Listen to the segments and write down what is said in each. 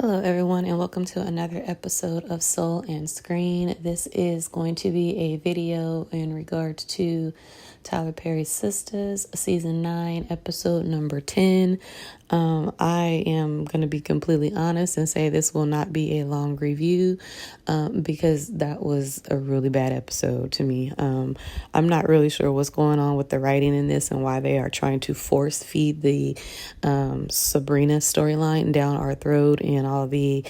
Hello, everyone, and welcome to another episode of Soul and Screen. This is going to be a video in regards to Tyler Perry's Sistas, season 9, episode number 10. I am going to be completely honest and say this will not be a long review because that was a really bad episode to me. I'm not really sure what's going on with the writing in this and why they are trying to force feed the Sabrina storyline down our throat and all the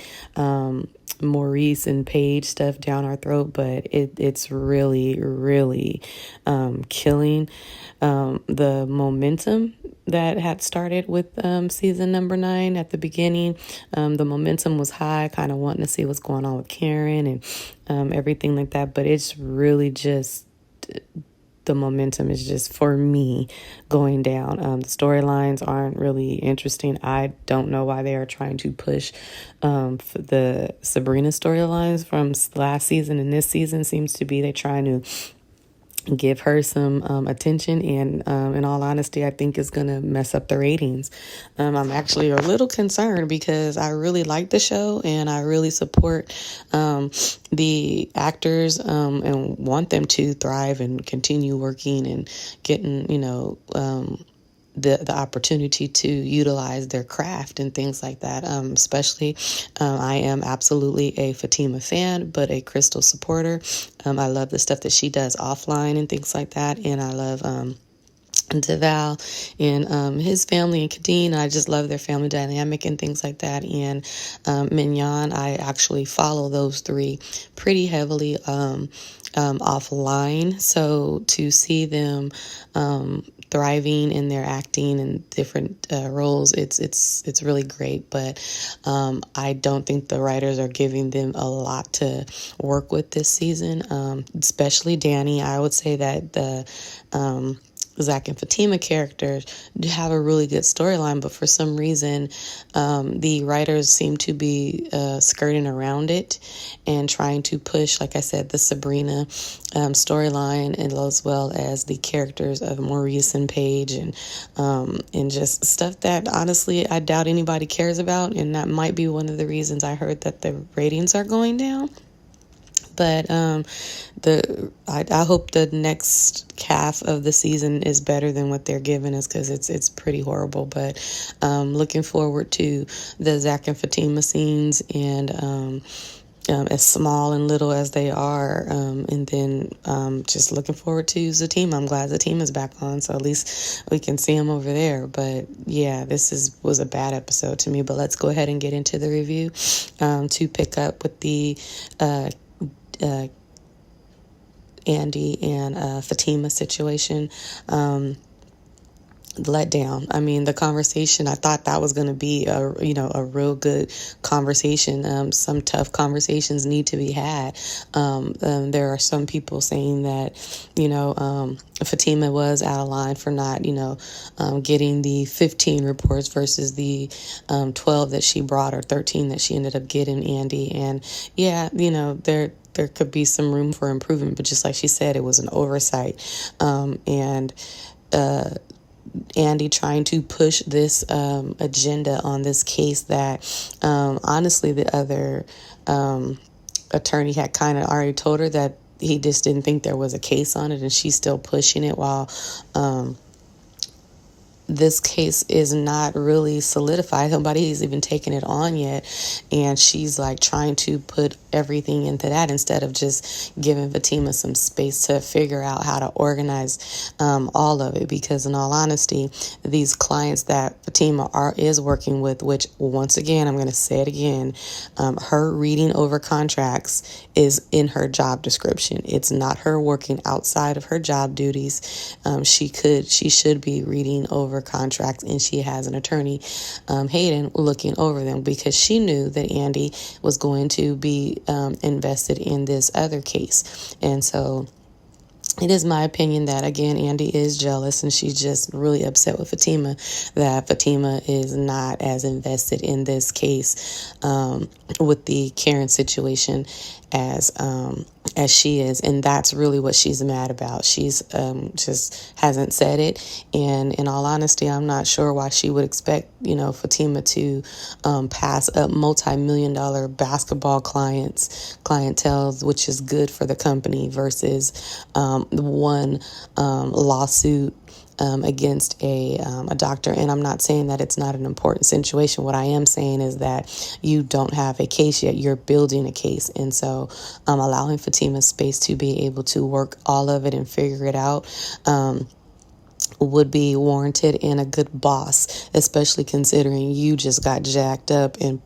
Maurice and Paige stuff down our throat, but it's really killing the momentum that had started with season number 9 at the beginning. The momentum was high, kind of wanting to see what's going on with Karen and everything like that, but it's really just the momentum is just, for me, going down. The storylines aren't really interesting. I don't know why they are trying to push for the Sabrina storylines from last season and this season. Seems to be they're trying to give her some attention, and in all honesty, I think it's gonna mess up the ratings. I'm actually a little concerned because I really like the show and I really support the actors and want them to thrive and continue working and getting, the opportunity to utilize their craft and things like that. Especially, I am absolutely a Fatima fan, but a Crystal supporter. I love the stuff that she does offline and things like that. And I love, Deval and his family and Kadeen. I just love their family dynamic and things like that. And Mignon, I actually follow those three pretty heavily offline. So to see them thriving in their acting and different roles, it's really great. But I don't think the writers are giving them a lot to work with this season, especially Danny. I would say that the Zach and Fatima characters do have a really good storyline, but for some reason, the writers seem to be skirting around it and trying to push, like I said, the Sabrina storyline, and as well as the characters of Maurice and Paige, and just stuff that honestly I doubt anybody cares about, and that might be one of the reasons I heard that the ratings are going down. But I hope the next half of the season is better than what they're giving us, because it's pretty horrible. But looking forward to the Zach and Fatima scenes, and as small and little as they are, and then just looking forward to Zatima. I'm glad Zatima is back on, so at least we can see him over there. But yeah, this was a bad episode to me. But let's go ahead and get into the review to pick up with the Andy and Fatima situation. Let down. I mean, the conversation, I thought that was going to be a real good conversation. Some tough conversations need to be had. There are some people saying that, Fatima was out of line for not, getting the 15 reports versus the 12 that she brought, or 13 that she ended up getting, Andy. And yeah, there could be some room for improvement, but just like she said, it was an oversight. And Andy trying to push this agenda on this case that honestly the other attorney had kind of already told her that he just didn't think there was a case on it, and she's still pushing it while this case is not really solidified. Nobody's even taken it on yet, and she's like trying to put everything into that instead of just giving Fatima some space to figure out how to organize all of it. Because in all honesty, these clients that Fatima is working with, which once again, I'm going to say it again, her reading over contracts is in her job description. It's not her working outside of her job duties. She should be reading over contracts, and she has an attorney, Hayden, looking over them, because she knew that Andy was going to be invested in this other case. And so it is my opinion that, again, Andy is jealous, and she's just really upset with Fatima that Fatima is not as invested in this case with the Karen situation as as she is, and that's really what she's mad about. She's just hasn't said it, and in all honesty, I'm not sure why she would expect Fatima to pass up multi-million-dollar basketball clientele, which is good for the company, versus one lawsuit against a doctor. And I'm not saying that it's not an important situation. What I am saying is that you don't have a case yet. You're building a case. And so allowing Fatima space to be able to work all of it and figure it out would be warranted, and a good boss, especially considering you just got jacked up and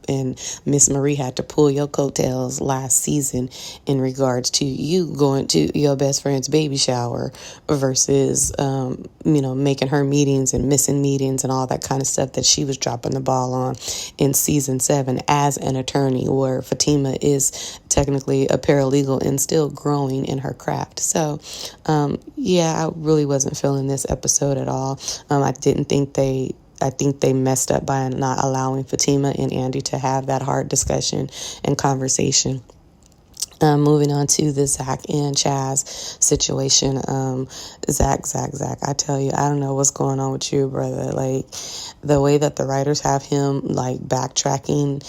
Miss Marie had to pull your coattails last season in regards to you going to your best friend's baby shower versus, making her meetings and missing meetings and all that kind of stuff that she was dropping the ball on in season 7 as an attorney, where Fatima is technically a paralegal and still growing in her craft. So, I really wasn't feeling this episode at all. I think they messed up by not allowing Fatima and Andy to have that hard discussion and conversation. Moving on to the Zach and Chaz situation. Zach, I tell you, I don't know what's going on with you, brother. Like, the way that the writers have him, like, backtracking,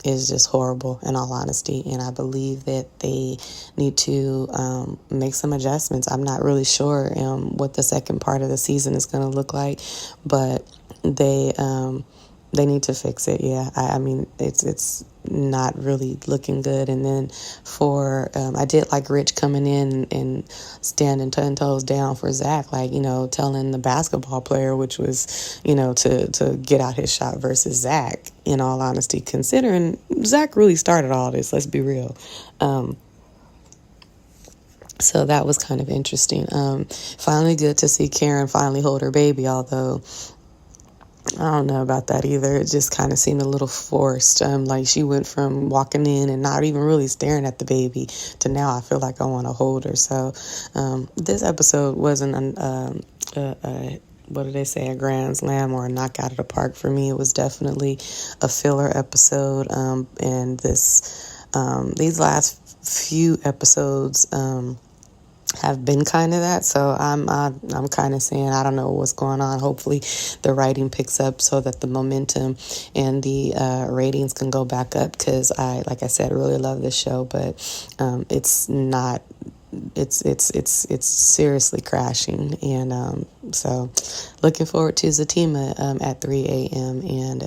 is just horrible, in all honesty. And I believe that they need to make some adjustments. I'm not really sure what the second part of the season is going to look like, but they need to fix it. Yeah, I mean, it's not really looking good. And then for I did like Rich coming in and standing 10 toes down for Zach, like, telling the basketball player, which was, to get out his shot versus Zach, in all honesty, considering Zach really started all this, let's be real. So that was kind of interesting. Finally good to see Karen finally hold her baby, although I don't know about that either. It just kind of seemed a little forced. Like, she went from walking in and not even really staring at the baby to now I feel like I want to hold her. So this episode wasn't what do they say, a grand slam or a knockout of the park for me. It was definitely a filler episode. And these last few episodes have been kind of that. So I'm kind of saying, I don't know what's going on. Hopefully the writing picks up so that the momentum and the ratings can go back up, because like I said, really love this show, but it's not. It's seriously crashing, and so looking forward to Fatima at 3 a.m. and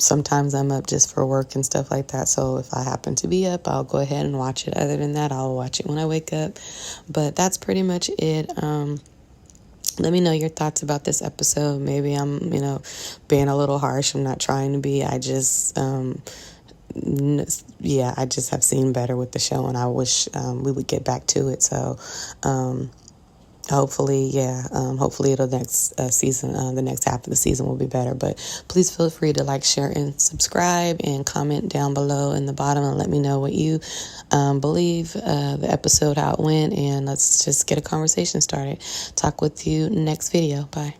sometimes I'm up just for work and stuff like that. So if I happen to be up, I'll go ahead and watch it. Other than that, I'll watch it when I wake up. But that's pretty much it. Let me know your thoughts about this episode. Maybe I'm, being a little harsh. I'm not trying to be. I just I just have seen better with the show, and I wish we would get back to it. So hopefully the next season, the next half of the season will be better. But please feel free to like, share, and subscribe, and comment down below in the bottom and let me know what you believe the episode, how it went, and let's just get a conversation started. Talk with you next video. Bye.